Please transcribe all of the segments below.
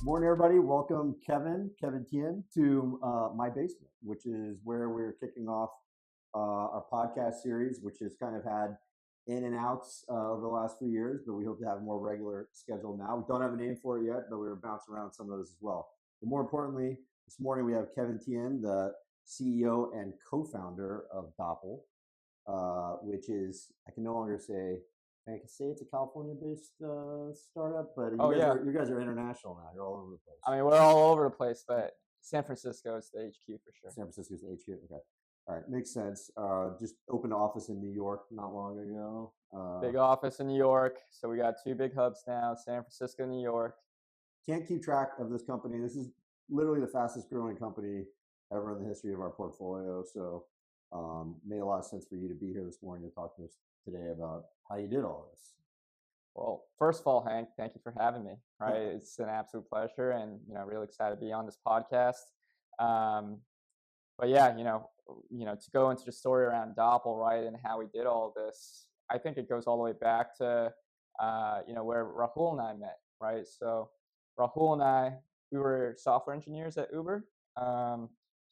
Morning, everybody. Welcome, Kevin Tian, to my basement, which is where we're kicking off our podcast series, which has kind of had in and outs over the last few years, but we hope to have a more regular schedule now. We don't have a name for it yet, but we're bouncing around some of those as well. But more importantly, this morning we have Kevin Tian, the CEO and co-founder of Doppel, which is, I can no longer say, I can say it's a California-based startup, but you guys are international now. You're all over the place. I mean, we're all over the place, but San Francisco is the HQ for sure. San Francisco is the HQ. Okay, all right, makes sense. Just opened an office in New York not long ago. Big office in New York, so we got two big hubs now: San Francisco, New York. Can't keep track of this company. This is literally the fastest growing company ever in the history of our portfolio. So, made a lot of sense for you to be here this morning to talk to us today about how you did all this. Well, first of all, Hank, thank you for having me. Right, it's an absolute pleasure, and really excited to be on this podcast. But yeah, to go into the story around Doppel, right, and how we did all of this, I think it goes all the way back to where Rahul and I met, right? So Rahul and I, we were software engineers at Uber.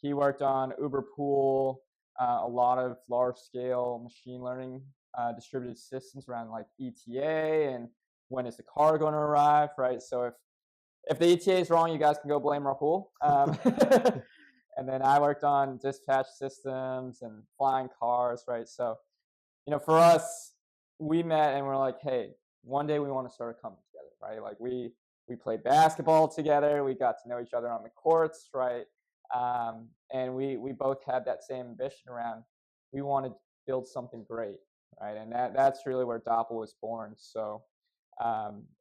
He worked on Uber Pool, a lot of large-scale machine learning distributed systems around like ETA and when is the car going to arrive, right? So if the ETA is wrong, you guys can go blame Rahul. And then I worked on dispatch systems and flying cars, right? So, for us, we met and we're like, hey, one day we want to start a company together, right? Like we played basketball together, we got to know each other on the courts, right? And we both had that same ambition around we want to build something great, right? And that's really where Doppel was born. So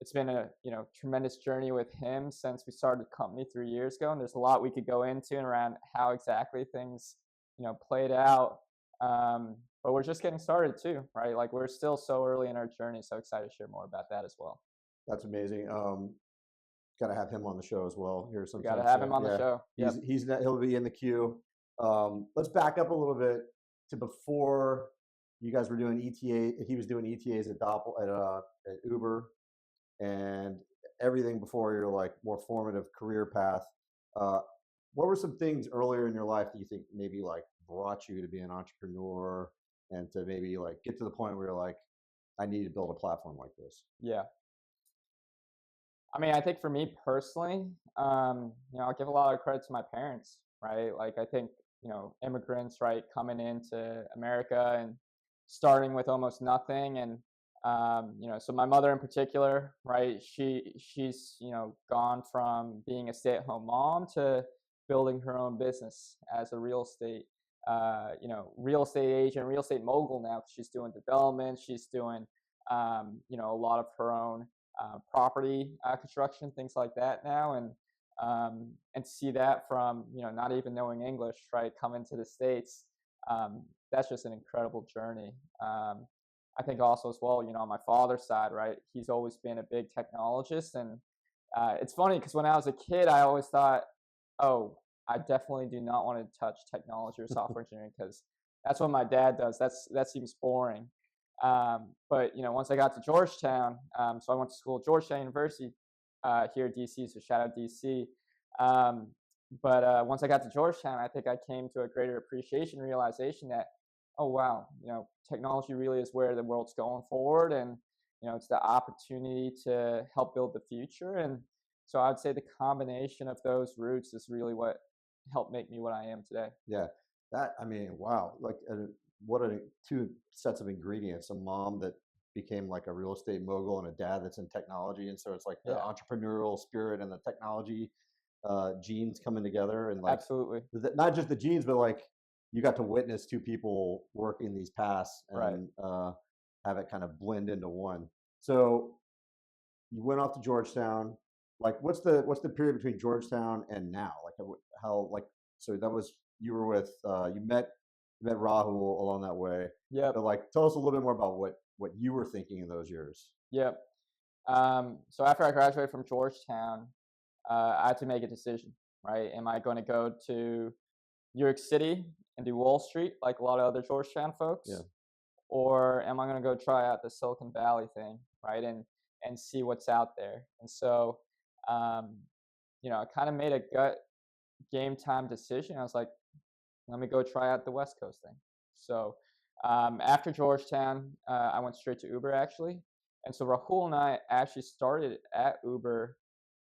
it's been a tremendous journey with him since we started the company 3 years ago, and there's a lot we could go into and around how exactly things played out. But we're just getting started too, right? Like we're still so early in our journey, so excited to share more about that as well. That's amazing. Got to have him on the show as well here sometime. Got to have him on the show. He'll be in the queue. Let's back up a little bit to before you guys were doing ETA. He was doing ETAs at Doppel at Uber, and everything before your like more formative career path. What were some things earlier in your life that you think maybe like brought you to be an entrepreneur and to maybe like get to the point where you're like, I need to build a platform like this? Yeah. I mean, I think for me personally, I'll give a lot of credit to my parents, right? Like I think, immigrants, right, coming into America and starting with almost nothing. And, so my mother in particular, right, she's, gone from being a stay-at-home mom to building her own business as a real estate agent, real estate mogul now. She's doing development. She's doing, a lot of her own property construction, things like that now, and see that from not even knowing English, right, coming to the States. That's just an incredible journey. I think also as well, on my father's side, right, he's always been a big technologist, and it's funny because when I was a kid, I always thought, oh, I definitely do not want to touch technology or software engineering because that's what my dad does. That seems boring. But once I got to Georgetown, so I went to school at Georgetown University here at DC, so shout out DC. But once I got to Georgetown, I think I came to a greater appreciation, realization that, oh wow, technology really is where the world's going forward, and it's the opportunity to help build the future. And so I'd say the combination of those roots is really what helped make me what I am today. Yeah, wow, like what are two sets of ingredients: a mom that became like a real estate mogul and a dad that's in technology, and so it's like the entrepreneurial spirit and the technology genes coming together, and like absolutely not just the genes, but like you got to witness two people work in these paths and have it kind of blend into one. So you went off to Georgetown. Like, what's the period between Georgetown and now? Like, how like so that was you were with you met Rahul along that way. Yeah. But like, tell us a little bit more about what you were thinking in those years. Yep. So after I graduated from Georgetown, I had to make a decision, right? Am I going to go to New York City and do Wall Street like a lot of other Georgetown folks? Yeah. Or am I going to go try out the Silicon Valley thing, right? And see what's out there. And so I kind of made a gut game time decision. I was like, let me go try out the West Coast thing. So after Georgetown, I went straight to Uber actually. And so Rahul and I actually started at Uber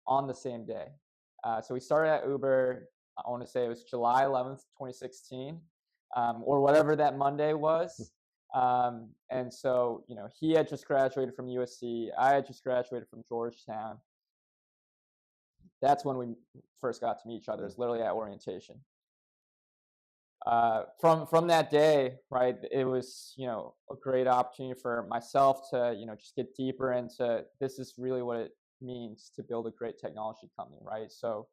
on the same day. So we started at Uber, I want to say it was July 11th, 2016, or whatever that Monday was. And so, he had just graduated from USC. I had just graduated from Georgetown. That's when we first got to meet each other. It's literally at orientation. From that day, right, it was, a great opportunity for myself to, just get deeper into this is really what it means to build a great technology company, right? So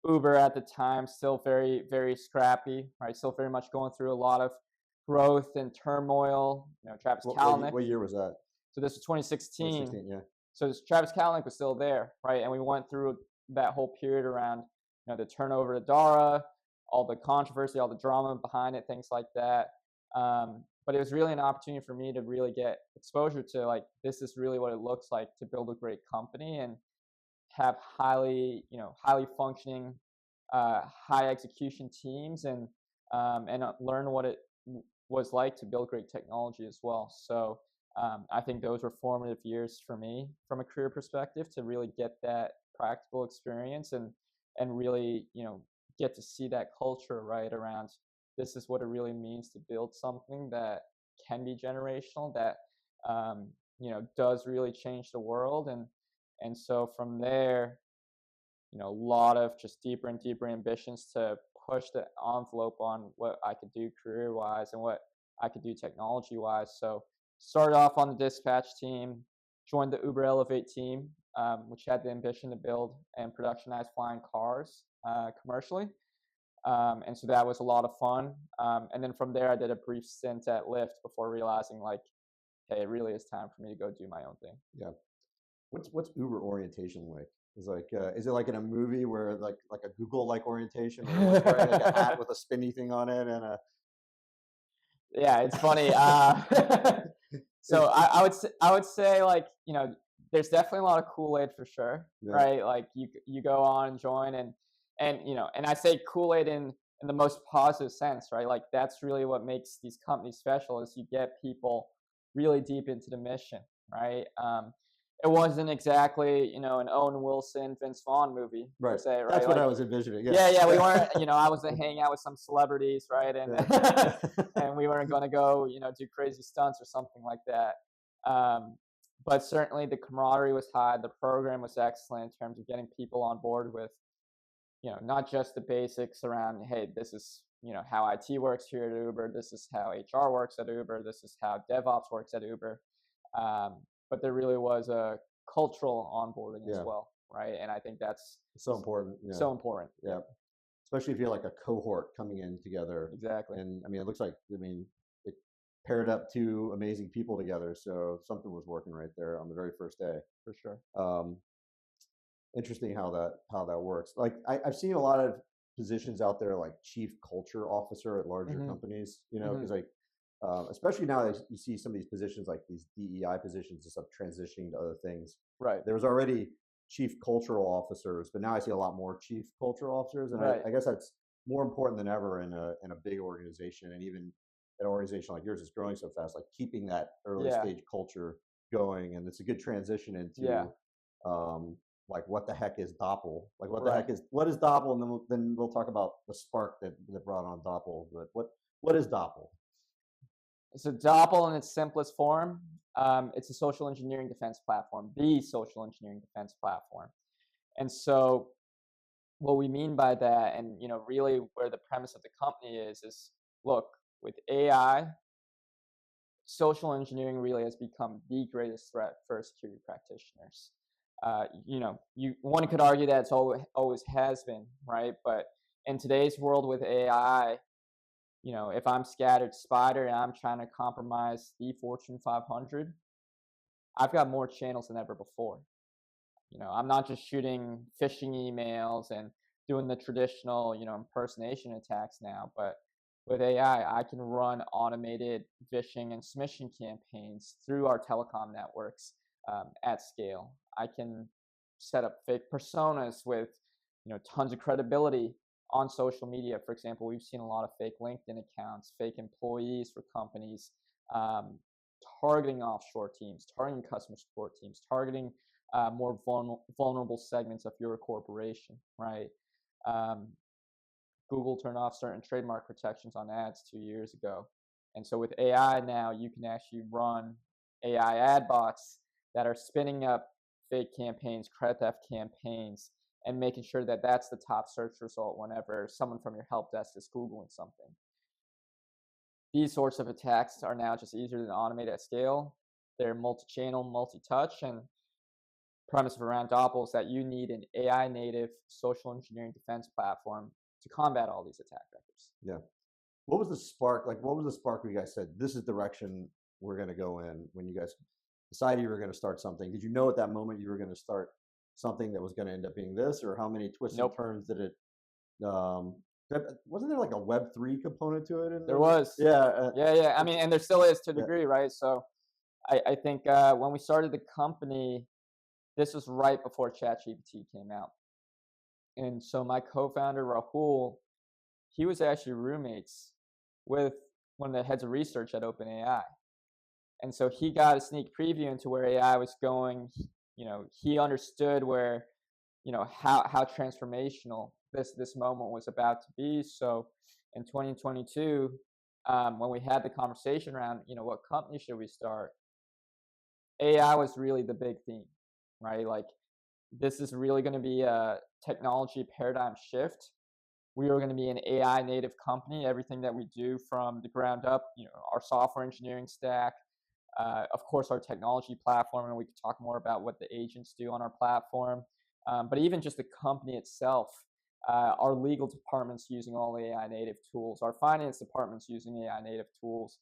Uber at the time, still very, very scrappy, right? Still very much going through a lot of growth and turmoil. Travis Kalanick. What year was that? So this was 2016. 2016, yeah. So Travis Kalanick was still there, right? And we went through that whole period around, the turnover to Dara, all the controversy, all the drama behind it, things like that. But it was really an opportunity for me to really get exposure to like, this is really what it looks like to build a great company and have highly functioning, high execution teams and learn what it was like to build great technology as well. So I think those were formative years for me from a career perspective to really get that practical experience and really, get to see that culture right around this is what it really means to build something that can be generational, that does really change the world. And so from there, a lot of just deeper and deeper ambitions to push the envelope on what I could do career wise and what I could do technology wise. So started off on the dispatch team, joined the Uber Elevate team, which had the ambition to build and productionize flying cars commercially. And so that was a lot of fun. And then from there, I did a brief stint at Lyft before realizing like, hey, it really is time for me to go do my own thing. Yeah. What's Uber orientation like? Is it like in a movie where like a Google like orientation where you're like wearing like a hat with a spinny thing on it and a Yeah, it's funny. So I would say like, there's definitely a lot of Kool-Aid for sure, Yeah. right? Like you go on and join and and I say Kool-Aid in the most positive sense, right? Like that's really what makes these companies special is you get people really deep into the mission, right? It wasn't exactly, an Owen Wilson, Vince Vaughn movie per se, right? That's what like, I was envisioning. Yeah. Yeah, we weren't, I was hanging out with some celebrities, right? And Yeah. and we weren't going to go, do crazy stunts or something like that. But certainly the camaraderie was high. The program was excellent in terms of getting people on board with, not just the basics around, hey, this is, how IT works here at Uber. This is how HR works at Uber. This is how DevOps works at Uber. But there really was a cultural onboarding as well, right? And I think that's so important. Yeah. So important. Yeah. Especially if you're like a cohort coming in together. Exactly. And I mean, it looks like, it paired up two amazing people together. So something was working right there on the very first day. For sure. Interesting how that works. Like I've seen a lot of positions out there like chief culture officer at larger companies, because like, especially now that you see some of these positions like these DEI positions and stuff transitioning to other things. Right. There was already chief cultural officers, but now I see a lot more chief cultural officers, and I guess that's more important than ever in a big organization, and even an organization like yours is growing so fast. Like keeping that early stage culture going, and it's a good transition into like what the heck is Doppel? Like what is Doppel? And then we'll talk about the spark that brought on Doppel. But what is Doppel? So Doppel in its simplest form, it's a social engineering defense platform, the social engineering defense platform. And so what we mean by that, and really where the premise of the company is look, with AI, social engineering really has become the greatest threat for security practitioners. One could argue that it's always has been, right? But in today's world with AI, if I'm Scattered Spider and I'm trying to compromise the Fortune 500, I've got more channels than ever before. I'm not just shooting phishing emails and doing the traditional, impersonation attacks now, but with AI, I can run automated phishing and smishing campaigns through our telecom networks at scale. I can set up fake personas with tons of credibility on social media. For example, we've seen a lot of fake LinkedIn accounts, fake employees for companies, um, targeting offshore teams, targeting customer support teams, targeting more vulnerable segments of your corporation, right? Um, Google turned off certain trademark protections on ads 2 years ago. And so with AI now, you can actually run AI ad bots that are spinning up fake campaigns, credit theft campaigns, and making sure that that's the top search result whenever someone from your help desk is Googling something. These sorts of attacks are now just easier to automate at scale. They're multi-channel, multi-touch, and premise around Doppel is that you need an AI native social engineering defense platform to combat all these attack vectors. Yeah. What was the spark? Like, what was the spark when you guys said, this is the direction we're going to go in, when you guys decided you were going to start something? Did you know at that moment you were going to start something that was going to end up being this, or how many twists and turns did it, wasn't there like a Web3 component to it? There was. Yeah. Yeah. I mean, and there still is to a degree, right? So I think when we started the company, this was right before ChatGPT came out. And so my co-founder, Rahul, he was actually roommates with one of the heads of research at OpenAI. And so he got a sneak preview into where AI was going. He understood where, how transformational this moment was about to be. So in 2022, when we had the conversation around, what company should we start, AI was really the big theme, right? Like, this is really going to be a technology paradigm shift. We are going to be an AI native company. Everything that we do from the ground up, our software engineering stack, of course, our technology platform, and we could talk more about what the agents do on our platform. But even just the company itself, our legal department's using all AI native tools. Our finance department's using AI native tools.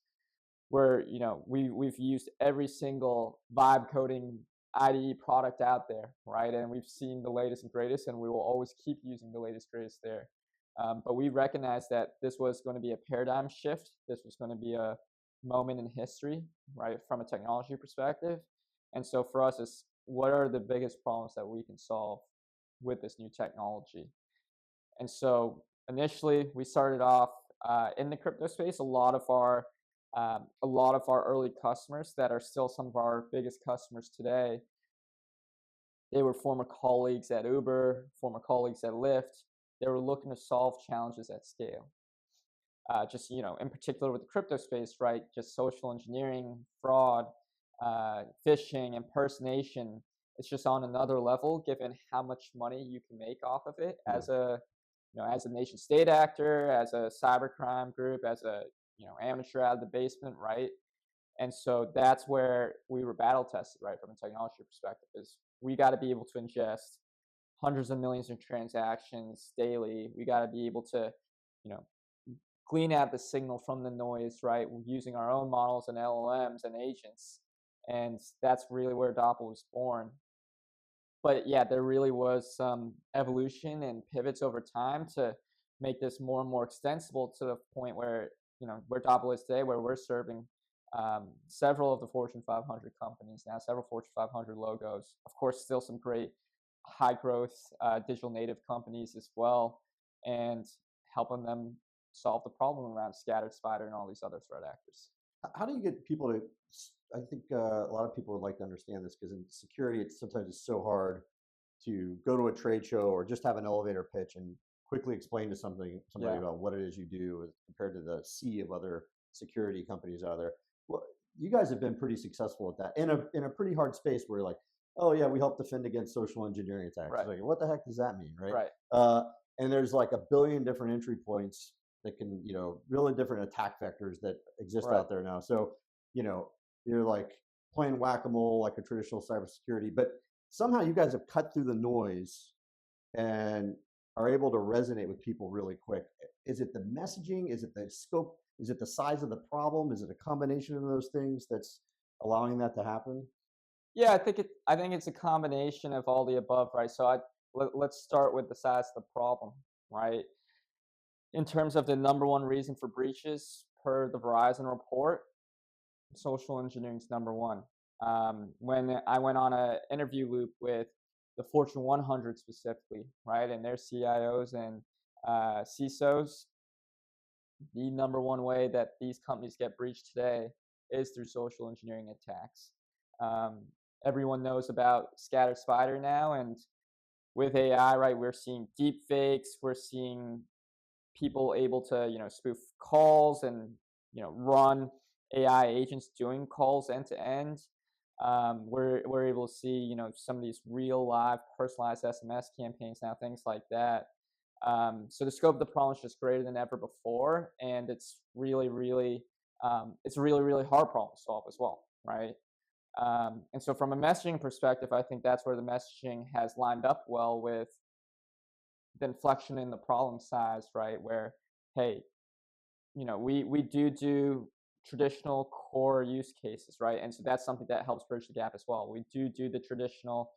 Where we've used every single vibe coding IDE product out there, right? And we've seen the latest and greatest, and we will always keep using the latest greatest there. But we recognized that this was going to be a paradigm shift. This was going to be a moment in history, right, from a technology perspective. And so for us, it's what are the biggest problems that we can solve with this new technology? And so initially, we started off in the crypto space. A lot of our early customers that are still some of our biggest customers today, they were former colleagues at Uber, former colleagues at Lyft. They were looking to solve challenges at scale. Just, in particular with the crypto space, right? Just social engineering, fraud, phishing, impersonation. It's just on another level, given how much money you can make off of it as a nation state actor, as a cybercrime group, as a amateur out of the basement, right? And so that's where we were battle tested, right, from a technology perspective, is we got to be able to ingest hundreds of millions of transactions daily. We got to be able to, glean out the signal from the noise, right, using our own models and LLMs and agents. And that's really where Doppel was born. But yeah, there really was some evolution and pivots over time to make this more and more extensible to the point where, where Doppel is today, where we're serving several of the Fortune 500 companies now, several Fortune 500 logos. Of course, still some great high growth digital native companies as well, and helping them solve the problem around scattered spider and all these other threat actors. How do you get people to, I think a lot of people would like to understand this, because in security, sometimes it's so hard to go to a trade show or just have an elevator pitch and quickly explain to somebody about what it is you do compared to the sea of other security companies out there. Well, you guys have been pretty successful at that in a pretty hard space where, like, oh yeah, we help defend against social engineering attacks. Right. Like, what the heck does that mean, right? Right. And there's like a billion different entry points that can, really different attack vectors that exist out there now. So, you're like playing whack-a-mole like a traditional cybersecurity, but somehow you guys have cut through the noise and are able to resonate with people really quick. Is it the messaging? Is it the scope? Is it the size of the problem? Is it a combination of those things that's allowing that to happen? Yeah, I think it's a combination of all the above, right? So let's start with the size of the problem, right? In terms of the number one reason for breaches per the Verizon report, social engineering is number one. When I went on an interview loop with the Fortune 100 specifically, right, and their CIOs and CISOs, the number one way that these companies get breached today is through social engineering attacks. Um, Everyone knows about Scattered Spider now, and with AI, right, we're seeing deepfakes, we're seeing people able to, spoof calls and, run AI agents doing calls end to end. We're able to see, some of these real live personalized SMS campaigns now, things like that. So the scope of the problem is just greater than ever before, and it's really, really, it's a really, really hard problem to solve as well, right? And so from a messaging perspective, I think that's where the messaging has lined up well with the inflection in the problem size, right? Where, hey, we do traditional core use cases, right? And so that's something that helps bridge the gap as well. We do the traditional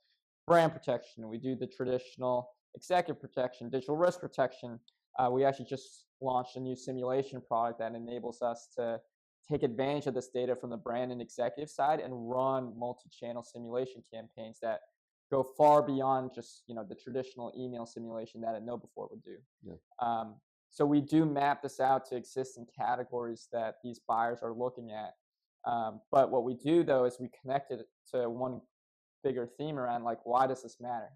brand protection. We do the traditional executive protection, digital risk protection. We actually just launched a new simulation product that enables us to take advantage of this data from the brand and executive side and run multi-channel simulation campaigns that go far beyond just the traditional email simulation that a KnowBe4 would do. Yeah. So we do map this out to existing categories that these buyers are looking at. But what we do though is we connect it to one bigger theme around, like, why does this matter?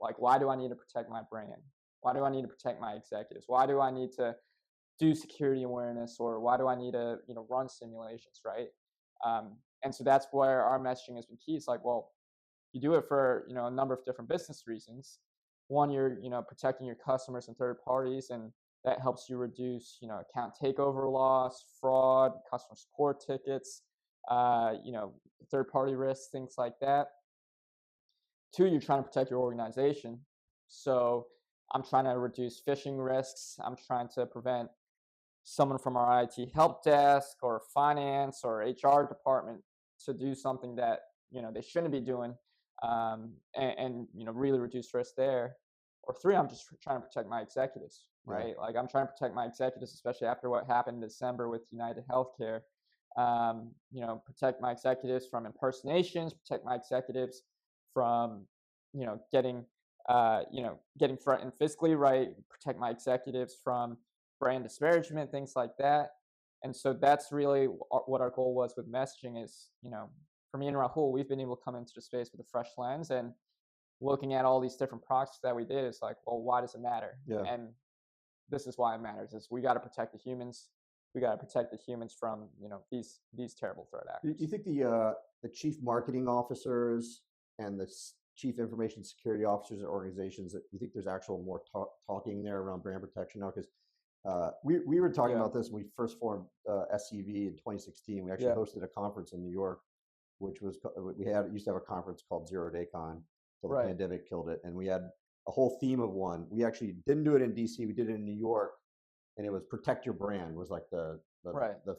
Like, why do I need to protect my brand? Why do I need to protect my executives? Why do I need to do security awareness, or why do I need to run simulations, right? And so that's where our messaging has been key. It's like, well, you do it for a number of different business reasons. One, you're protecting your customers and third parties, and that helps you reduce account takeover loss, fraud, customer support tickets, third party risks, things like that. Two, you're trying to protect your organization. So I'm trying to reduce phishing risks. I'm trying to prevent someone from our IT help desk or finance or HR department to do something that they shouldn't be doing, and really reduce risk there. Or three, I'm just trying to protect my executives, right? Yeah. Like, I'm trying to protect my executives, especially after what happened in December with United Healthcare. Protect my executives from impersonations, protect my executives from getting getting threatened physically, right? Protect my executives from brand disparagement, things like that. And so that's really what our goal was with messaging is, for me and Rahul, we've been able to come into the space with a fresh lens, and looking at all these different products that we did, it's like, well, why does it matter? Yeah. And this is why it matters, is we got to protect the humans. We got to protect the humans from, these terrible threat actors. Do you think the chief marketing officers and the chief information security officers at organizations, that you think there's actual more talking there around brand protection now? Because we were talking about this when we first formed SCV in 2016. We actually hosted a conference in New York, which was used to have a conference called 0 Day Con until the pandemic killed it, and we had a whole theme of one. We actually didn't do it in DC. We did it in New York, and it was protect your brand was like the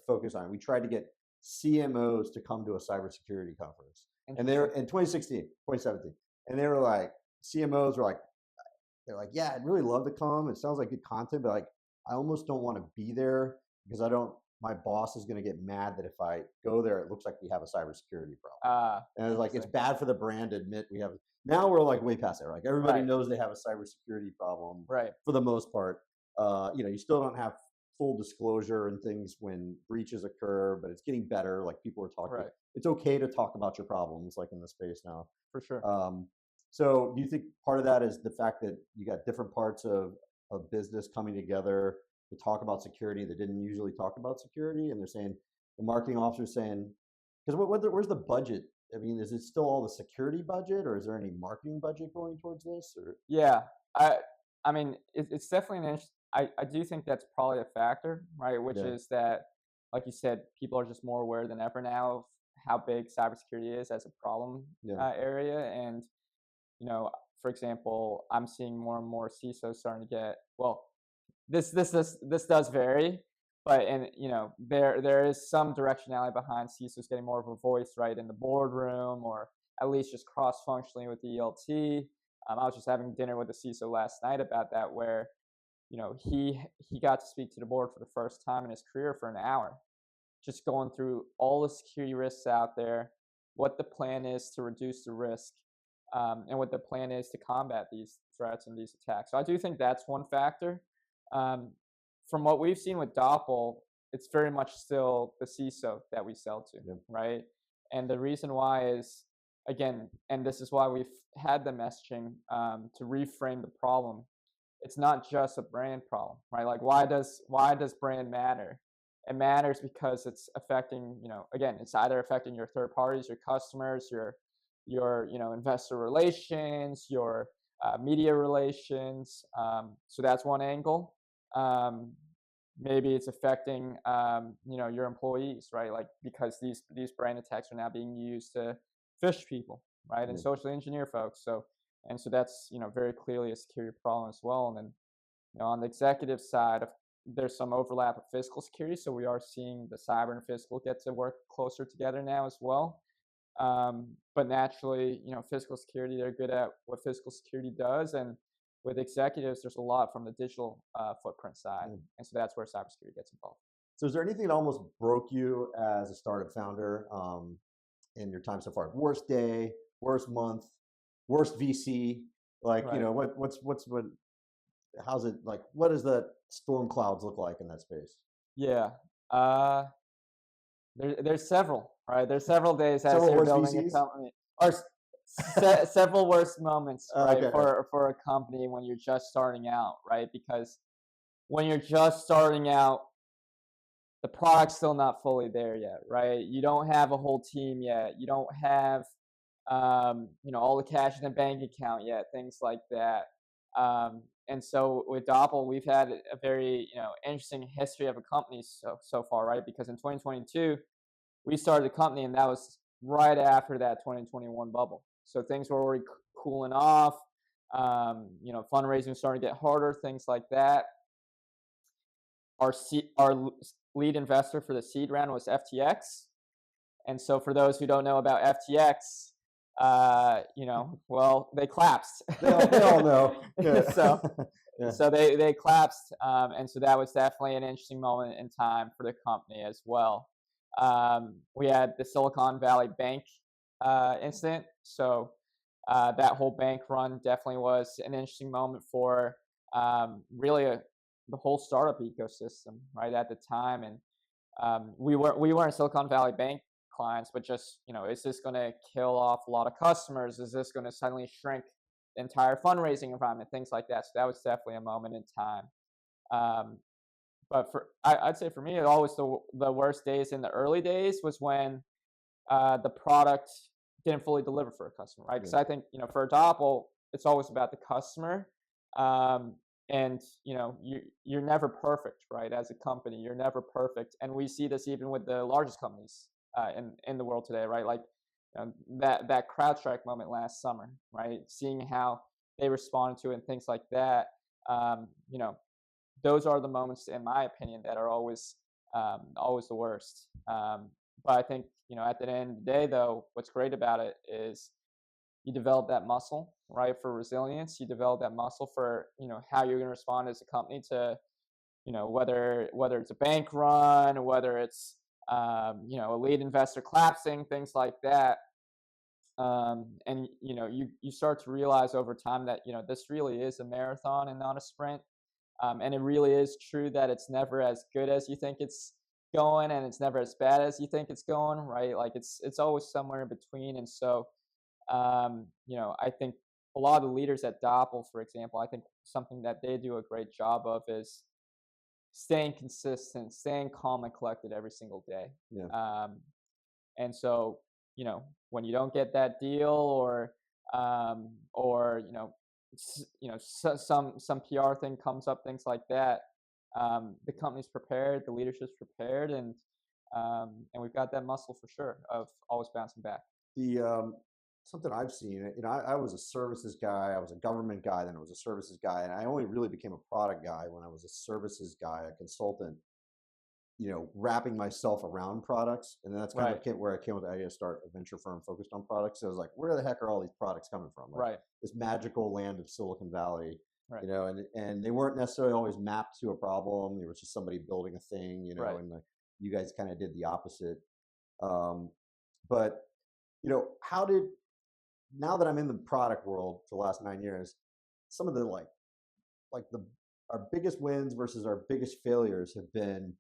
focus on it. We tried to get CMOs to come to a cybersecurity conference, and they're in 2016, 2017, and they were like, CMOs were like, they're like, yeah, I'd really love to come. It sounds like good content, but like, I almost don't want to be there because my boss is going to get mad that if I go there, it looks like we have a cybersecurity problem. And it's like, it's bad for the brand to admit we have. Now we're like way past it. Like, everybody knows they have a cybersecurity problem, for the most part. You still don't have full disclosure and things when breaches occur, but it's getting better. Like, people are talking. It's okay to talk about your problems, like, in the space now. For sure. So do you think part of that is the fact that you got different parts of business coming together to talk about security that didn't usually talk about security, and they're saying, the marketing officer's saying, because where's the budget? I mean, is it still all the security budget, or is there any marketing budget going towards this? Or I mean, it's definitely an interest. I do think that's probably a factor, right? Which is that, like you said, people are just more aware than ever now of how big cybersecurity is as a problem area. And, for example, I'm seeing more and more CISOs starting to get, well, this does vary, but there is some directionality behind CISOs getting more of a voice, right, in the boardroom, or at least just cross-functionally with the ELT. I was just having dinner with a CISO last night about that, where he got to speak to the board for the first time in his career for an hour, just going through all the security risks out there, what the plan is to reduce the risk, and what the plan is to combat these threats and these attacks. So I do think that's one factor. Um, from what we've seen with Doppel, it's very much still the CISO that we sell to, Yep. right? And the reason why is, again, and this is why we've had the messaging to reframe the problem. It's not just a brand problem, right? Like why does brand matter? It matters because it's affecting, again, it's either affecting your third parties, your customers, your investor relations, your media relations. So that's one angle. Maybe it's affecting your employees, right? Like because these brand attacks are now being used to phish people, right, and socially engineer folks. So that's very clearly a security problem as well. And then on the executive side, there's some overlap of physical security, so we are seeing the cyber and physical get to work closer together now as well. But naturally, physical security, they're good at what physical security does, and with executives, there's a lot from the digital footprint side, and so that's where cybersecurity gets involved. So is there anything that almost broke you as a startup founder in your time so far? Worst day, worst month, worst VC? Like, Right. how's it like? What does the storm clouds look like in that space? Yeah. There's several, right? There's several days as Several you're worst building a VCs? company, or several worst moments, right, Okay. for a company when you're just starting out, right? Because when you're just starting out, the product's still not fully there yet, right? You don't have a whole team yet. You don't have, all the cash in the bank account yet, things like that. And so with Doppel, we've had a very, interesting history of a company so far, right? Because in 2022, we started the company, and that was right after that 2021 bubble. So things were already cooling off. Fundraising started to get harder, things like that. Our lead investor for the seed round was FTX. And so for those who don't know about FTX, well, they collapsed. They all know. Yeah. So so they collapsed. And so that was definitely an interesting moment in time for the company as well. We had the Silicon Valley Bank incident. So that whole bank run definitely was an interesting moment for really the whole startup ecosystem, right, at the time. And we weren't Silicon Valley Bank clients, but just, is this going to kill off a lot of customers? Is this going to suddenly shrink the entire fundraising environment? Things like that. So that was definitely a moment in time. But I'd say for me, it always the worst days in the early days was when the product didn't fully deliver for a customer, right? Because I think, for Doppel, it's always about the customer. And you're never perfect, right? As a company, you're never perfect, and we see this even with the largest companies in the world today, right? Like that CrowdStrike moment last summer, right? Seeing how they responded to it and things like that. Those are the moments, in my opinion, that are always the worst. But I think at the end of the day, though, what's great about it is you develop that muscle, right, for resilience. You develop that muscle for how you're going to respond as a company to whether it's a bank run, whether it's a lead investor collapsing, things like that. And you start to realize over time that this really is a marathon and not a sprint. And it really is true that it's never as good as you think it's going, and it's never as bad as you think it's going, right? Like it's always somewhere in between. And so I think a lot of the leaders at Doppel, for example, I think something that they do a great job of is staying consistent, staying calm and collected every single day. Yeah. And so, when you don't get that deal, or some PR thing comes up, things like that, the company's prepared, the leadership's prepared, and we've got that muscle for sure of always bouncing back. The something I've seen, I was a services guy, I was a government guy, then I was a services guy, and I only really became a product guy when I was a services guy, a consultant, wrapping myself around products. And that's kind of where I came with the idea to start a venture firm focused on products. So I was like, where the heck are all these products coming from? Like, this magical land of Silicon Valley, and they weren't necessarily always mapped to a problem. There was just somebody building a thing, and you guys kind of did the opposite. But how did now that I'm in the product world for the last 9 years, some of the like the our biggest wins versus our biggest failures have been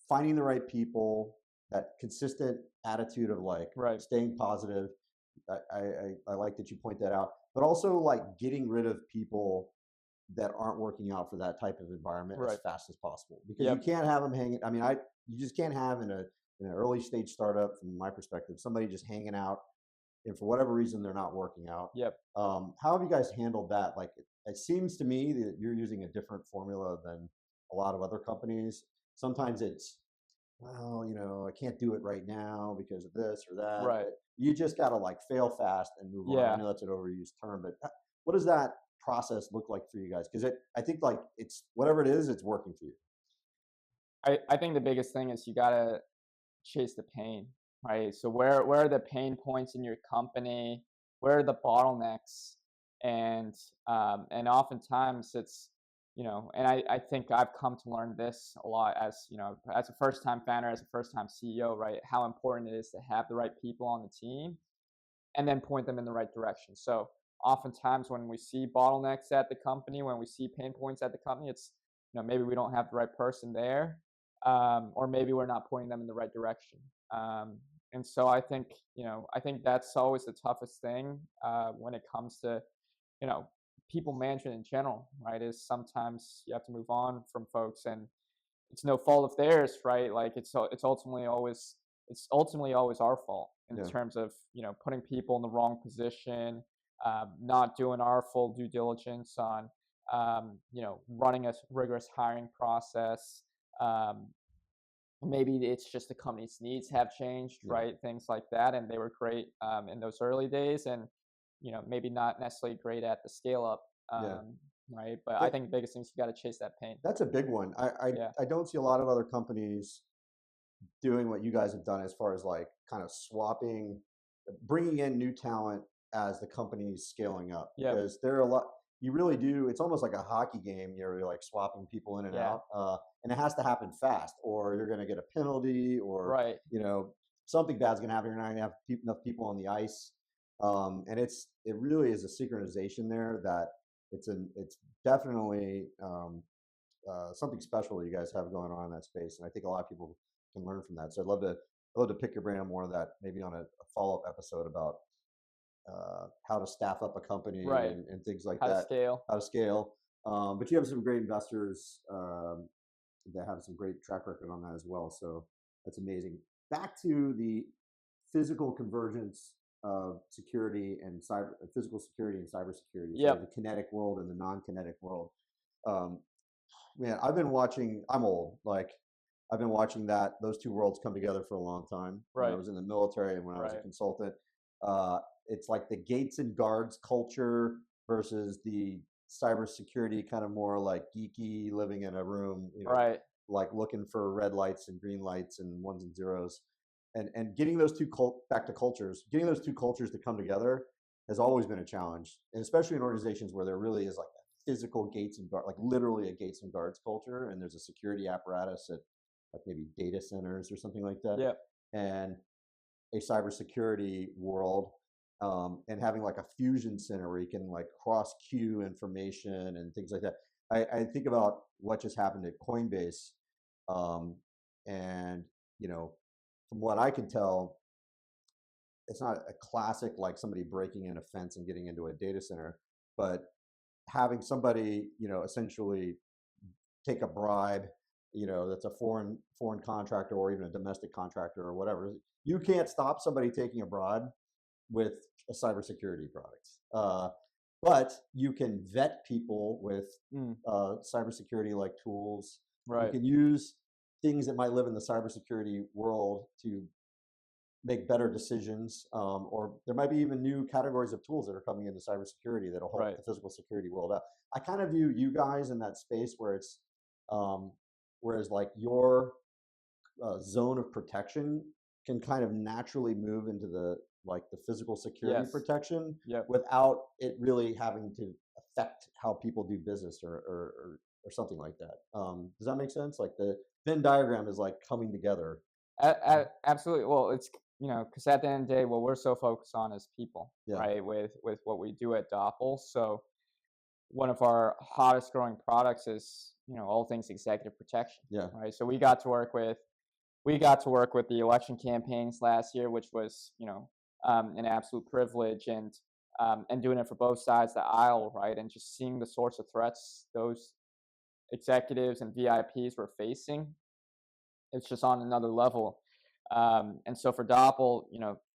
finding the right people, that consistent attitude of like Right. staying positive. I like that you point that out, but also like getting rid of people that aren't working out for that type of environment as Right. fast as possible, because you Yep. can't have them hanging. I mean, you just can't have in an early stage startup, from my perspective, somebody just hanging out and for whatever reason they're not working out. Yep. How have you guys handled that? Like, it seems to me that you're using a different formula than a lot of other companies. Sometimes it's, well, I can't do it right now because of this or that. Right. But you just got to like fail fast and move on. I Yeah. know that's an overused term, but what does that process look like for you guys? Because I think like it's whatever it is, it's working for you. I think the biggest thing is you gotta chase the pain, right? So where are the pain points in your company? Where are the bottlenecks? And oftentimes it's, and I think I've come to learn this a lot as, as a first time founder, as a first time CEO, right? How important it is to have the right people on the team and then point them in the right direction. So oftentimes when we see bottlenecks at the company, when we see pain points at the company, it's, maybe we don't have the right person there, or maybe we're not pointing them in the right direction. And so I think that's always the toughest thing when it comes to, you know, people management in general, right? Is sometimes you have to move on from folks, and it's no fault of theirs, right? Like it's ultimately always our fault in Yeah. terms of putting people in the wrong position, not doing our full due diligence on running a rigorous hiring process. Um, Maybe it's just the company's needs have changed, Yeah. right? Things like that, and they were great in those early days, and maybe not necessarily great at the scale up, Yeah. right? But I That, think the biggest thing is you got to chase that pain. that's a big one. Yeah. I don't see a lot of other companies doing what you guys have done as far as like kind of swapping, bringing in new talent as the company's scaling up, Yep. because there are a lot. You really do. It's almost like a hockey game. You're like swapping people in and Yeah. out, and it has to happen fast, or you're going to get a penalty, or Right. you know something bad's going to happen. You're not going to have enough people on the ice, and it really is a synchronization there that it's definitely something special that you guys have going on in that space, and I think a lot of people can learn from that. So I'd love to pick your brain on more of that, maybe on a follow up episode about how to staff up a company Right. and things like How to that, scale. how to scale. But you have some great investors that have some great track record on that as well. So that's amazing. Back to the physical convergence of security and physical security and cybersecurity. So Yep. the kinetic world and the non-kinetic world. Um, Man, I've been watching. I'm old. Like, I've been watching those two worlds come together for a long time. When I Right. was in the military and when I was a Right. consultant, uh, it's like the gates and guards culture versus the cybersecurity kind of more like geeky, living in a room, Right. like looking for red lights and green lights and ones and zeros, and getting those back to cultures, getting those two cultures to come together has always been a challenge, and especially in organizations where there really is like physical gates and guard, like literally a gates and guards culture, and there's a security apparatus at like maybe data centers or something like that, Yep. and a cybersecurity world, and having like a fusion center where you can like cross queue information and things like that. I think about what just happened at Coinbase, um, and you know, from what I can tell, it's not a classic like somebody breaking in a fence and getting into a data center, but having somebody, essentially take a bribe, that's a foreign contractor or even a domestic contractor or whatever. You can't stop somebody taking a bribe with a cybersecurity product. But you can vet people with Mm. cybersecurity like tools. You Right. can use things that might live in the cybersecurity world to make better decisions, or there might be even new categories of tools that are coming into cybersecurity that'll help Right. the physical security world out. I kind of view you guys in that space where it's, um, whereas like your zone of protection can kind of naturally move into the physical security Yes. protection Yep. without it really having to affect how people do business or something like that. Does that make sense? Like the Venn diagram is like coming together. Absolutely. Well, it's because at the end of the day, what we're so focused on is people, Yeah. right? With what we do at Doppel. So one of our hottest growing products is, all things executive protection, Yeah. right? So we got to work with the election campaigns last year, which was, an absolute privilege, and doing it for both sides of the aisle, right? And just seeing the sorts of threats those executives and VIPs were facing, it's just on another level. And so for Doppel,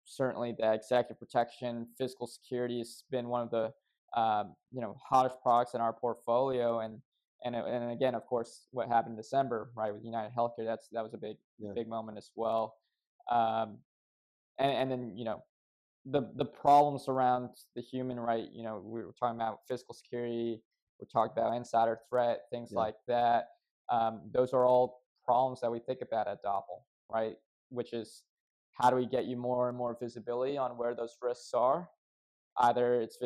certainly the executive protection, physical security has been one of the hottest products in our portfolio. And again, of course, what happened in December, right, with United Healthcare, that was a Yeah. big moment as well. Um, and then the problems around the human right, we were talking about physical security, we talked about insider threat, things Yeah. like that. Those are all problems that we think about at Doppel, right? Which is, how do we get you more and more visibility on where those risks are? Either it's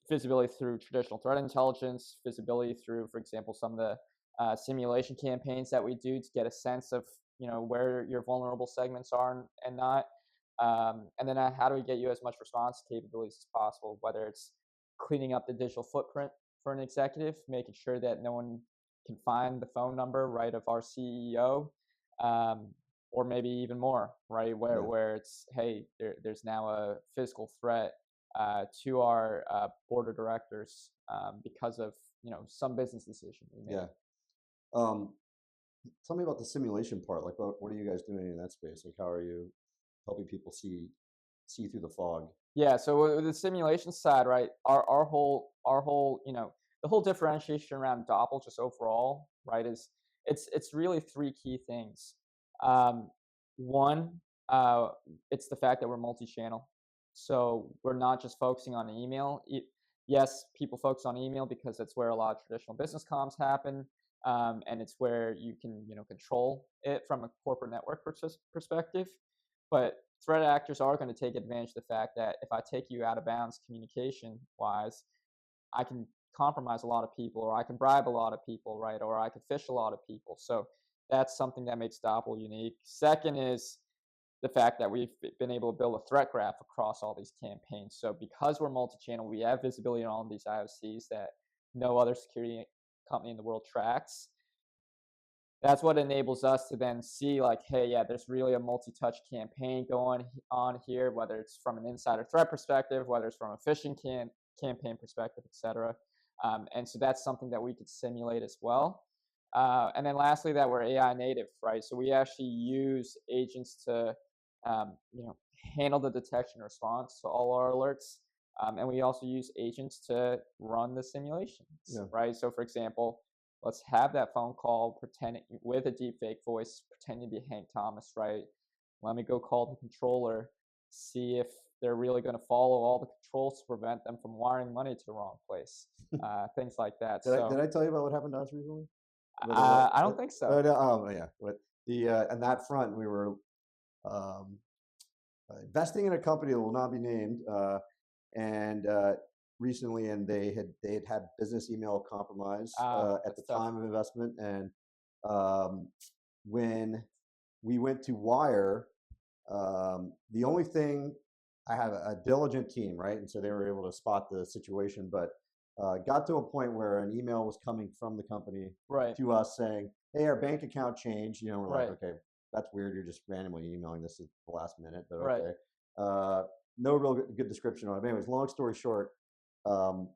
visibility through traditional threat intelligence, visibility through, for example, some of the simulation campaigns that we do to get a sense of where your vulnerable segments are and not. And then how do we get you as much response capabilities as possible, whether it's cleaning up the digital footprint for an executive, making sure that no one can find the phone number, right, of our CEO, um, or maybe even more, right, where, Yeah. where it's, hey, there's now a physical threat to our board of directors because of some business decision we made. Yeah. Um, Tell me about the simulation part. Like, what are you guys doing in that space? Like, how are you helping people see through the fog? Yeah, so with the simulation side, right, our whole the whole differentiation around Doppel just overall, right, is it's really three key things. Um, One, it's the fact that we're multi-channel, so we're not just focusing on email. Yes, people focus on email because that's where a lot of traditional business comms happen, and it's where you can control it from a corporate network perspective. But threat actors are going to take advantage of the fact that if I take you out of bounds communication wise, I can compromise a lot of people, or I can bribe a lot of people, right? Or I can fish a lot of people. So that's something that makes Doppel unique. Second is the fact that we've been able to build a threat graph across all these campaigns. So because we're multi-channel, we have visibility on all of these IOCs that no other security company in the world tracks. That's what enables us to then see, like, hey, yeah, there's really a multi-touch campaign going on here, whether it's from an insider threat perspective, whether it's from a phishing campaign perspective, etc. And so that's something that we could simulate as well. And then lastly, that we're AI native, right? So we actually use agents to handle the detection response to all our alerts. And we also use agents to run the simulations, Yeah. right? So for example, let's have that phone call pretending with a deepfake voice, pretending to be Hank Thomas, right? Let me go call the controller, see if they're really going to follow all the controls to prevent them from wiring money to the wrong place, things like that. Did I tell you about what happened to us recently? I don't think so. No, oh yeah. With the on that front, we were um, investing in a company that will not be named, and recently, and they had business email compromise at the That's tough. time of investment, and when we went to wire, the only thing I have a diligent team, right, and so they were able to spot the situation, but got to a point where an email was coming from the company Right, to us saying, "Hey, our bank account changed." We're like, right, "Okay, that's weird. You're just randomly emailing this at the last minute," but right. okay. Uh, no real good description on it. But anyways, long story short, um,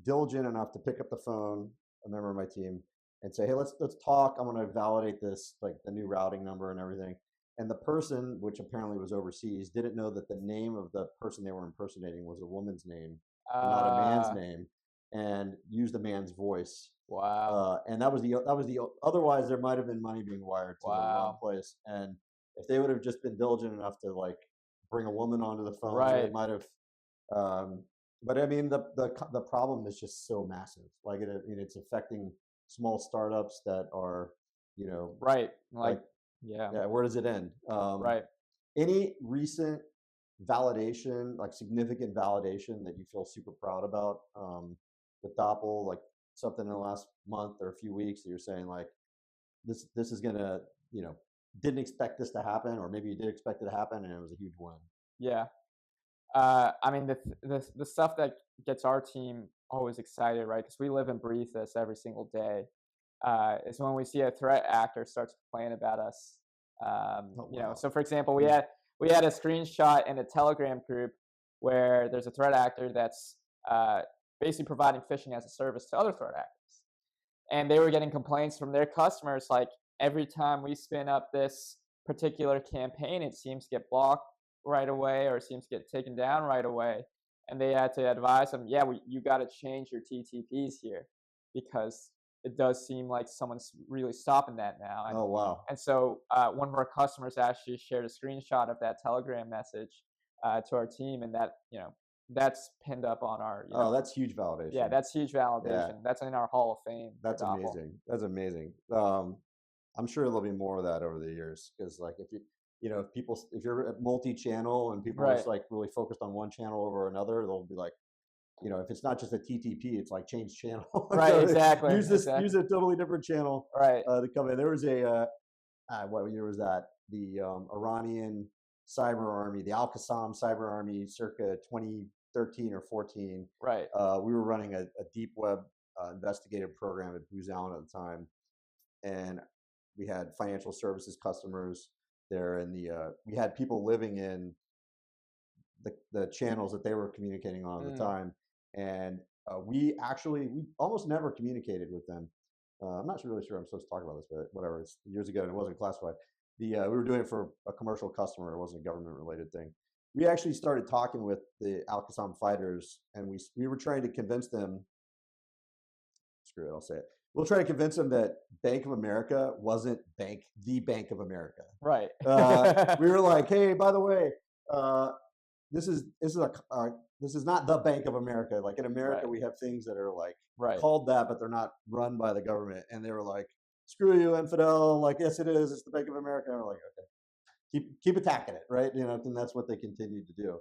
diligent enough to pick up the phone, a member of my team, and say, "Hey, let's talk. I'm going to validate this, like the new routing number and everything." And the person, which apparently was overseas, didn't know that the name of the person they were impersonating was a woman's name and not a man's Uh, name, and used a man's voice. wow, And that was the otherwise there might have been money being wired to the wrong wow. place. And if they would have just been diligent enough to like bring a woman onto the phone, they Right, might have. Um, but I mean, the problem is just so massive. Like it's affecting small startups that are, you know, right. Like, like yeah, yeah, where does it end? right. Any recent validation, like significant validation that you feel super proud about with Doppel, like something in the last month or a few weeks that you're saying like this is gonna, you know, didn't expect this to happen, or maybe you did expect it to happen and it was a huge win? Yeah. I mean, the stuff that gets our team always excited, right? Because we live and breathe this every single day. Is when we see a threat actor starts complaining about us. Oh, You know, wow. so for example, Hmm. we had a screenshot in a Telegram group where there's a threat actor that's uh, basically providing phishing as a service to other threat actors, and they were getting complaints from their customers like every time we spin up this particular campaign, it seems to get blocked right away or it seems to get taken down right away. And they had to advise them, yeah, you got to change your TTPs here because it does seem like someone's really stopping that now. Oh, wow. And so one of our customers actually shared a screenshot of that Telegram message to our team, and that, you know, that's pinned up on our, you Oh, know, that's huge yeah, validation. that's huge Yeah, validation. That's in our Hall of Fame for that's Doppel. amazing. That's amazing. I'm sure there'll be more of that over the years because, like, if you know, if you're multi-channel and people are Right. just like really focused on one channel over another, they'll be like, you know, if it's not just a TTP, it's like change channel. Right. So Exactly. use Exactly. a totally different channel Right. to come in. There was what year was that? The Iranian cyber army, the Al Qassam cyber army, circa 2013 or 14. Right. We were running a deep web investigative program at Booz Allen at the time, and we had financial services customers there, and we had people living in the channels that they were communicating on at the Mm. time, and we almost never communicated with them. I'm not really sure I'm supposed to talk about this, but whatever. It's years ago and it wasn't classified. We were doing it for a commercial customer. It wasn't a government related thing. We actually started talking with the Al Qassam fighters, and we were trying to convince them. Screw it, I'll say it. We'll try to convince them that Bank of America wasn't the Bank of America. Right. We were like, hey, by the way, uh, this is not the Bank of America. Like in America, Right. we have things that are like Right. called that, but they're not run by the government. And they were like, "Screw you, infidel!" Like, yes, it is. It's the Bank of America. And we're like, okay, keep attacking it, right? You know, and that's what they continue to do.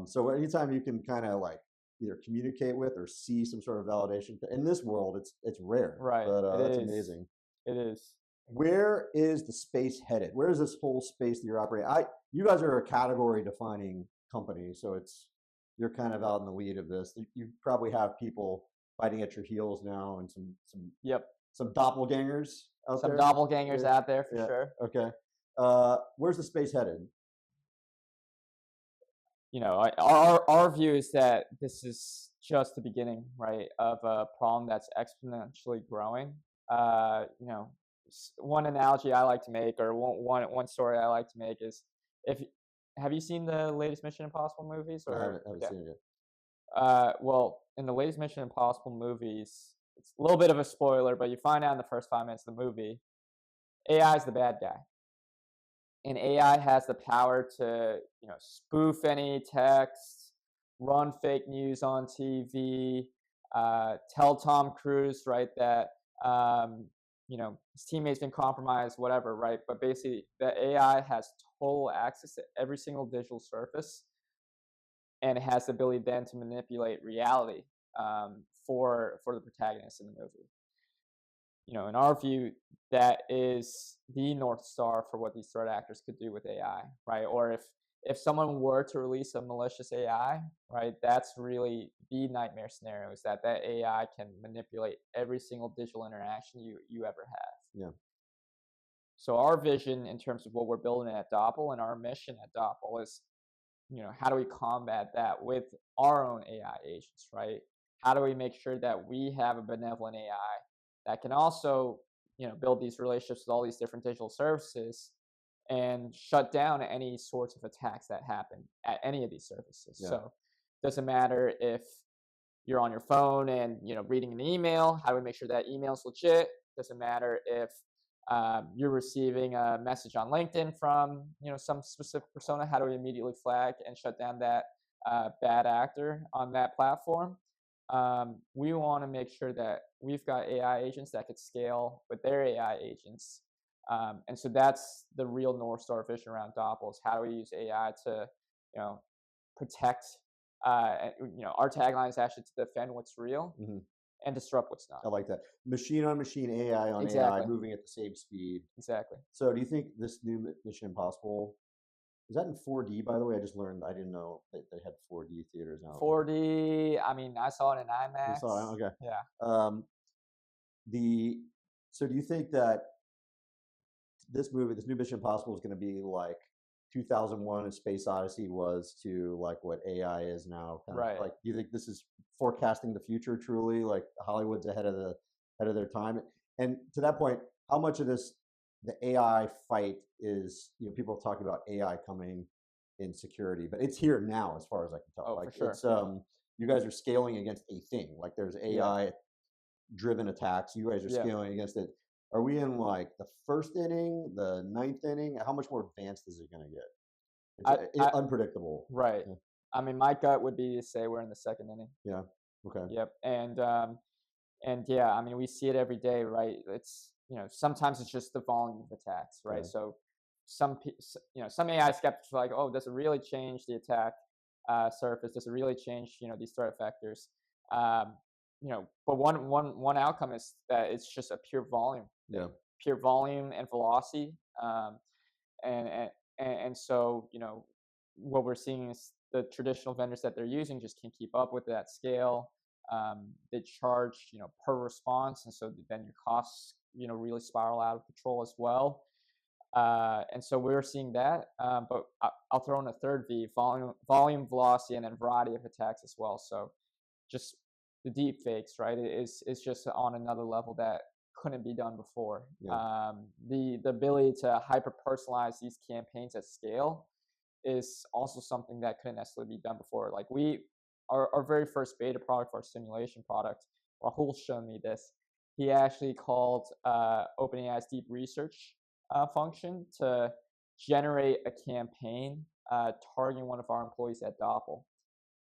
So anytime you can kind of like either communicate with or see some sort of validation in this world, it's rare, Right. but It that's is. amazing. It is. Where is the space headed? Where is this whole space that you're operating? You guys are a category defining company, so you're kind of out in the lead of this. You probably have people fighting at your heels now, and Yep. some doppelgangers out Some there. doppelgangers Yeah, out there for yeah. sure. Okay. Where's the space headed? You know, our view is that this is just the beginning, right, of a problem that's exponentially growing. You know, one analogy I like to make, or one story I like to make is, if have you seen the latest Mission Impossible movies? I Or haven't okay, seen it yet. well, in the latest Mission Impossible movies, it's a little bit of a spoiler, but you find out in the first 5 minutes of the movie, AI is the bad guy, and AI has the power to, you know, spoof any text, run fake news on TV, tell Tom Cruise, right, that you know, his teammate's been compromised, whatever, right? But basically, the AI has total access to every single digital surface, and it has the ability then to manipulate reality for the protagonist in the movie. You know, in our view, that is the North Star for what these threat actors could do with AI, right? Or if someone were to release a malicious AI, right, that's really the nightmare scenario, is that AI can manipulate every single digital interaction you ever have. Yeah. So our vision in terms of what we're building at Doppel, and our mission at Doppel, is, you know, how do we combat that with our own AI agents, right? How do we make sure that we have a benevolent AI that can also, you know, build these relationships with all these different digital services and shut down any sorts of attacks that happen at any of these services? Yeah. So it doesn't matter if you're on your phone and, you know, reading an email. How do we make sure that email is legit? Doesn't matter if you're receiving a message on LinkedIn from, you know, some specific persona. How do we immediately flag and shut down that bad actor on that platform? We want to make sure that we've got AI agents that could scale with their AI agents. And so that's the real North Star vision around Doppel, is how do we use AI to, you know, protect. You know, our tagline is actually to defend what's real. Mm-hmm. and disrupt what's not. I like that. Machine on machine, AI on Exactly. AI, moving at the same speed. Exactly. So do you think this new Mission Impossible, is that in 4D, by the way? I just learned, I didn't know that they had 4D theaters now. 4D. I mean, I saw it in You IMAX. saw it? Okay. Yeah. So do you think that this movie, this new Mission Impossible, is going to be like 2001: A Space Odyssey was to like what AI is now? Right. Like, do you think this is forecasting the future truly? Like Hollywood's ahead of their time. And to that point, how much of this the AI fight is, people talking about AI coming in security, but it's here now as far as I can tell. Oh, Like for it's sure. you guys are scaling against a thing. Like there's AI driven attacks. You guys are Yeah. scaling against it. Are we in like the first inning, the ninth inning? How much more advanced is it going to get? It's unpredictable. Right. Yeah. I mean, my gut would be to say we're in the second inning. Yeah. Okay. Yep. And yeah, I mean, we see it every day, right? It's, sometimes it's just the volume of attacks, right? Yeah. So some AI skeptics are like, oh, does it really change the attack surface? Does it really change, these threat vectors? But one outcome is that it's just a pure volume. Yeah. Pure volume and velocity. And so, what we're seeing is the traditional vendors that they're using just can't keep up with that scale. They charge, per response, and so then your costs, really spiral out of control as well. And so we're seeing that, but I'll throw in a third V: volume, velocity, and then variety of attacks as well. So just the deepfakes, right? Is just on another level that couldn't be done before. Yeah. The ability to hyper personalize these campaigns at scale is also something that couldn't necessarily be done before. Like our very first beta product, our simulation product, Rahul showed me this. He actually called OpenAI's deep research function to generate a campaign targeting one of our employees at Doppel.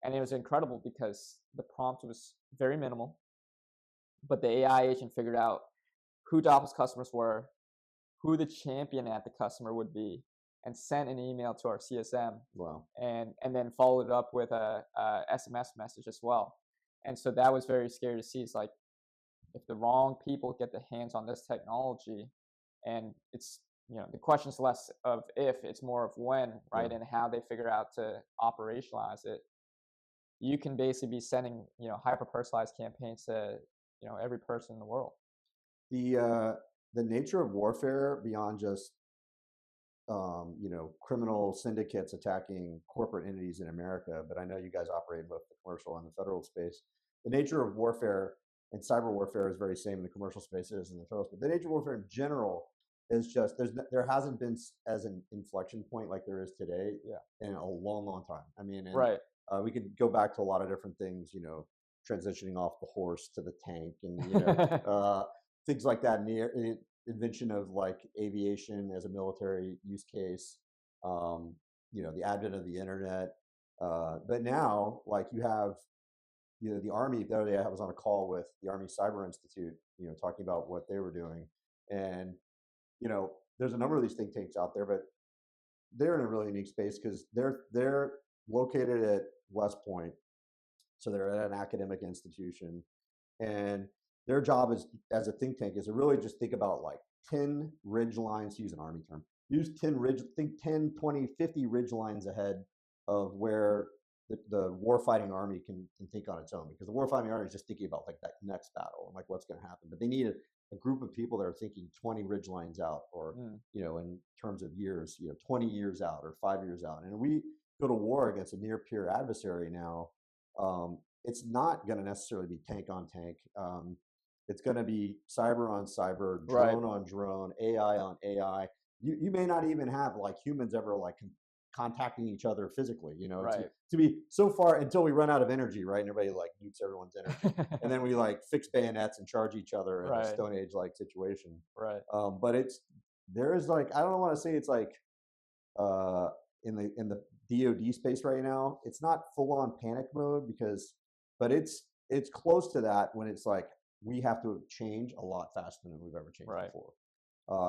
And it was incredible because the prompt was very minimal, but the AI agent figured out who Doppel's customers were, who the champion at the customer would be, and sent an email to our CSM. Wow. And then followed up with a SMS message as well. And so that was very scary to see. It's like, if the wrong people get the hands on this technology, and it's, the question is less of if, it's more of when, right? Yeah. And how they figure out to operationalize it. You can basically be sending, hyper personalized campaigns to, every person in the world. The nature of warfare beyond just criminal syndicates attacking corporate entities in America, but I know you guys operate in both the commercial and the federal space. The nature of warfare and cyber warfare is very same in the commercial spaces and the federal space. The nature of warfare in general is just there hasn't been as an inflection point like there is today in a long, long time. I mean, right. We could go back to a lot of different things, transitioning off the horse to the tank and things like that. And invention of like aviation as a military use case, the advent of the internet. But now, like you have, the Army. The other day I was on a call with the Army Cyber Institute, talking about what they were doing. And, there's a number of these think tanks out there, but they're in a really unique space because they're located at West Point. So they're at an academic institution. And their job is, as a think tank, is to really just think about like 10 ridge lines, to use an Army term, think 10, 20, 50 ridge lines ahead of where the warfighting army can think on its own, because the warfighting army is just thinking about like that next battle and like what's going to happen. But they need a group of people that are thinking 20 ridge lines out, or, in terms of years, 20 years out or 5 years out. And we go to war against a near peer adversary now. It's not going to necessarily be tank on tank. It's going to be cyber on cyber, drone on drone, AI on AI. You may not even have like humans ever like contacting each other physically, to be so far until we run out of energy, right? And everybody like nukes everyone's energy. And then we like fix bayonets and charge each other in a Stone Age like situation. Right. But there is like, I don't want to say it's like in the DoD space right now, it's not full on panic mode but it's close to that when it's like, we have to change a lot faster than we've ever changed before.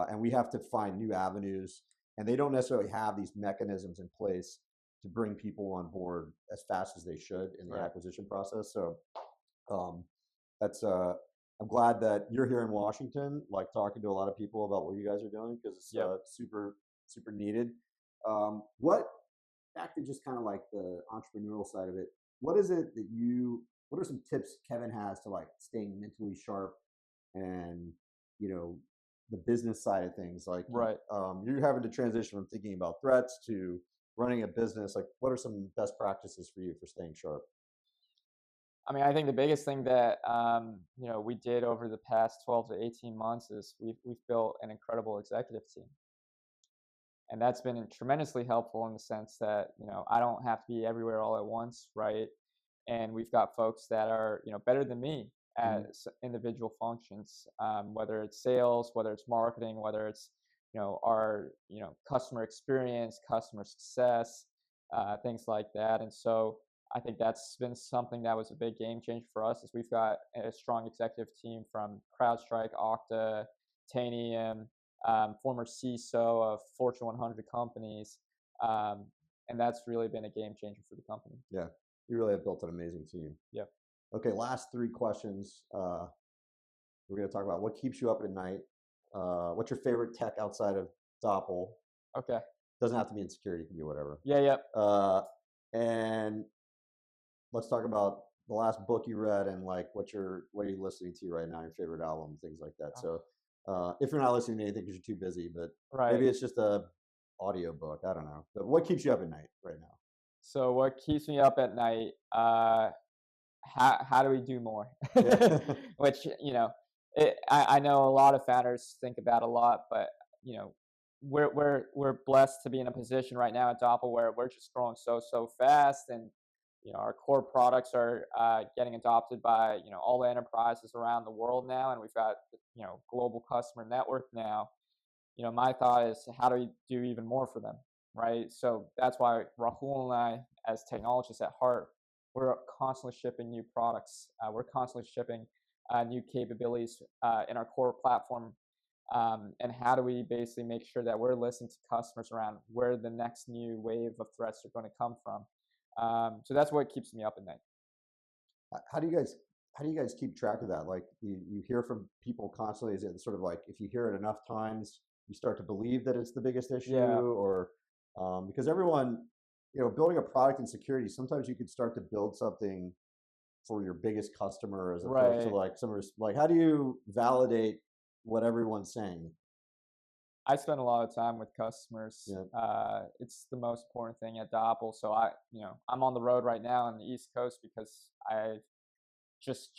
And we have to find new avenues, and they don't necessarily have these mechanisms in place to bring people on board as fast as they should in the acquisition process. So That's I'm glad that you're here in Washington, like talking to a lot of people about what you guys are doing because it's Yep. super needed. What back to just kind of like the entrepreneurial side of it? What is it that you? What are some tips Kevin has to like staying mentally sharp and you know the business side of things? Like Right. you're having to transition from thinking about threats to running a business. Like, what are some best practices for you for staying sharp? I mean, I think the biggest thing that we did over the past 12 to 18 months is we've built an incredible executive team, and that's been tremendously helpful in the sense that I don't have to be everywhere all at once, right? And we've got folks that are better than me at Mhm. individual functions, whether it's sales, whether it's marketing, whether it's our customer experience, customer success, things like that. And so I think that's been something that was a big game changer for us. Is we've got a strong executive team from CrowdStrike, Okta, Tanium, former CISO of Fortune 100 companies, um, and that's really been a game changer for the company. Yeah, you really have built an amazing team. Yep. Okay, last three questions. We're going to talk about what keeps you up at night. What's your favorite tech outside of Doppel? Okay. Doesn't have to be in security; it can be whatever. Yeah. Yep. And let's talk about the last book you read and like what are you listening to right now, your favorite album, things like that. Oh, So if you're not listening to anything because you're too busy, but right. maybe it's just a audio book. I don't know. But what keeps you up at night right now? So what keeps me up at night? How do we do more? Yeah. Which I know a lot of founders think about a lot, but you know we're blessed to be in a position right now at Doppel where we're just growing so fast, and our core products are getting adopted by all the enterprises around the world now, and we've got global customer network now. My thought is, how do we do even more for them, right? So that's why Rahul and I, as technologists at heart, we're constantly shipping new products. We're constantly shipping new capabilities in our core platform. And how do we basically make sure that we're listening to customers around where the next new wave of threats are going to come from? So that's what keeps me up at night. How do you guys keep track of that? Like you hear from people constantly. Is it sort of like if you hear it enough times, you start to believe that it's the biggest issue, Yeah, or because everyone, building a product in security, sometimes you could start to build something for your biggest customer as opposed to right. like some like how do you validate what everyone's saying? I spend a lot of time with customers. Yeah. It's the most important thing at Doppel. So I'm on the road right now on the East Coast because I just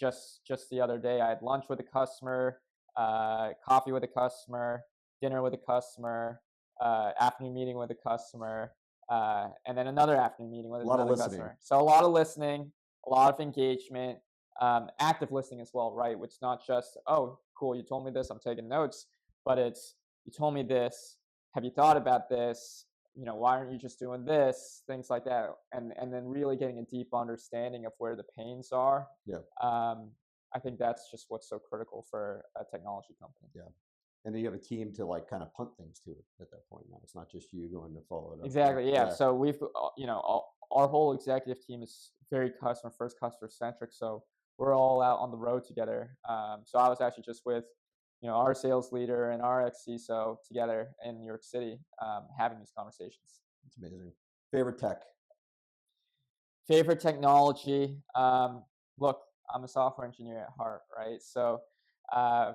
the other day I had lunch with a customer, coffee with a customer, dinner with a customer, afternoon meeting with a customer, and then another afternoon meeting with A lot of another listening. customer. So a lot of listening, a lot of engagement, active listening as well, right? Which not just, oh, cool, you told me this, I'm taking notes, but it's, you told me this. Have you thought about this? Why aren't you just doing this? Things like that, and then really getting a deep understanding of where the pains are. Yeah. um, I think that's just what's so critical for a technology company. Yeah. And then you have a team to like kind of punt things to it at that point. Now it's not just you going to follow it up. Yeah. Exactly. Yeah. Yeah. So we've, our whole executive team is very customer first, customer centric. So we're all out on the road together. So I was actually just with, our sales leader and our ex CISO together in New York City, having these conversations. It's amazing. Favorite tech? Favorite technology? Look, I'm a software engineer at heart, right? So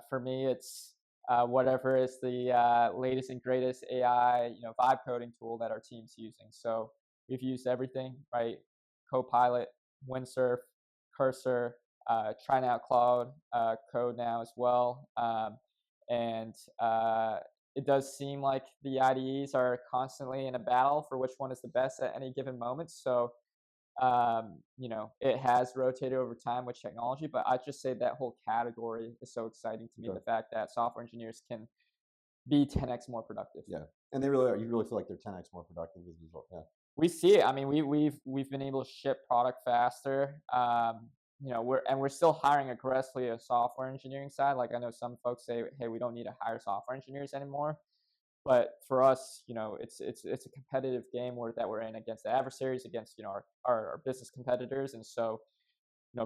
for me, it's whatever is the latest and greatest AI, vibe coding tool that our team's using. So we've used everything, right? Copilot, Windsurf, Cursor, trying out Cloud Code now as well. And it does seem like the IDEs are constantly in a battle for which one is the best at any given moment. So it has rotated over time with technology, but I just say that whole category is so exciting to me. Okay. The fact that software engineers can be 10x more productive. Yeah. And they really are. You really feel like they're 10x more productive as a result. Yeah. We see it. I mean, we've been able to ship product faster. We're still hiring aggressively a software engineering side. Like I know some folks say, hey, we don't need to hire software engineers anymore. But for us, it's a competitive game that we're in against the adversaries, against our business competitors, and so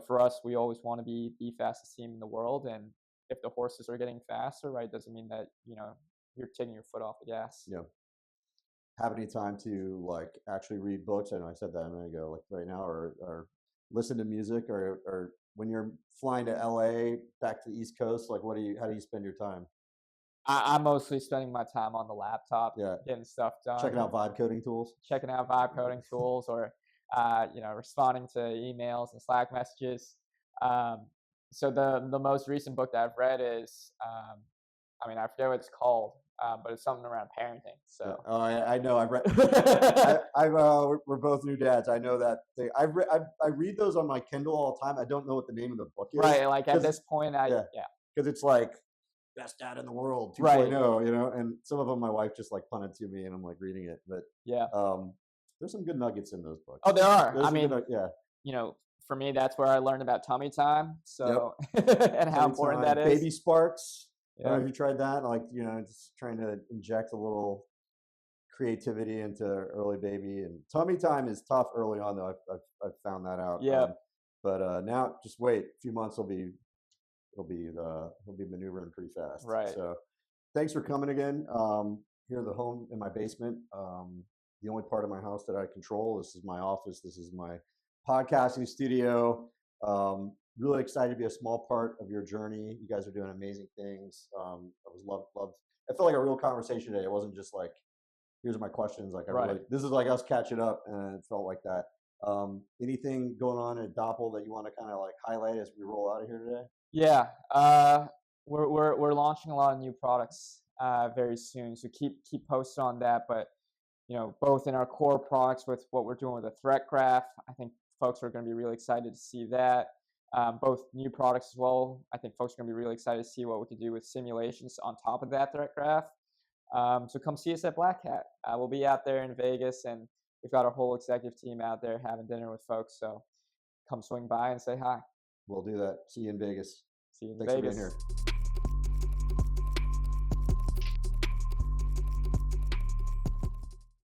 for us, we always want to be the fastest team in the world. And if the horses are getting faster, right, doesn't mean that, you're taking your foot off the gas. Yeah. Have any time to like actually read books? I know I said that a minute ago, like right now, or listen to music, or when you're flying to LA back to the East Coast, like how do you spend your time? I'm mostly spending my time on the laptop, Yeah, getting stuff checking done, out vibe coding tools. checking out vibe coding tools, or responding to emails and Slack messages. Um, so the most recent book that I've read is, I forget what it's called, but it's something around parenting. Yeah. So Oh, I know. I've read. We're both new dads. I know that thing. I read those on my Kindle all the time. I don't know what the name of the book is. right, like at this point, Yeah, yeah, because it's like best dad in the world 2.0, right, and some of them my wife just like punted to me, and I'm like reading it. But yeah. there's some good nuggets in those books. Oh, there are. There's some good, yeah. For me, that's where I learned about tummy time. Yep. So and how important that is. Baby sparks. I don't know Yeah. if you tried that. Like just trying to inject a little creativity into early baby, and tummy time is tough early on though. I've found that out. Yeah. But now just wait a few months. He'll be maneuvering pretty fast. Right. So thanks for coming again. Here at the home in my basement. The only part of my house that I control. This is my office. This is my podcasting studio. Really excited to be a small part of your journey. You guys are doing amazing things. I was love. I felt like a real conversation today. It wasn't just like, here's my questions. Like this is like us catching up, and it felt like that. Anything going on at Doppel that you want to kind of like highlight as we roll out of here today? Yeah. We're launching a lot of new products very soon. So keep posted on that. But both in our core products with what we're doing with the threat graph, I think folks are going to be really excited to see that. Both new products as well. I think folks are going to be really excited to see what we can do with simulations on top of that threat graph. So come see us at Black Hat. We'll be out there in Vegas, and we've got our whole executive team out there having dinner with folks. So come swing by and say hi. We'll do that. See you in Vegas. See you in Thanks Vegas. for being here.